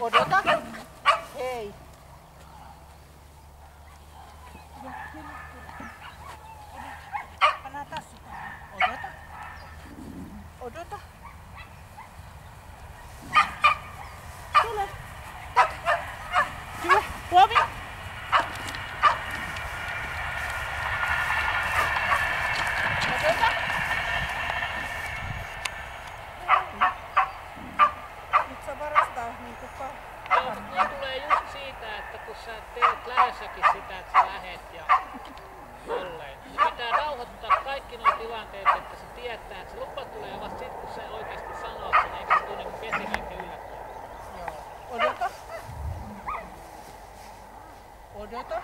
Odota. Hei. Panna tassi tähän. Odota. Odota. Tule. Tule. Huomi. Odota. Nyt sä varastaa niinku Joo, mutta ne tulee just siitä, että kun sä teet lähdössäkin sitä, että sä lähet ja tolleen. Se pitää rauhoittaa kaikki nuo tilanteet, että se tietää, että se lupa tulee vasta sit, kun se oikeasti sanoo sen, eikä se tule niinku kesiläinen yllättäen. Joo. Odota. Odota.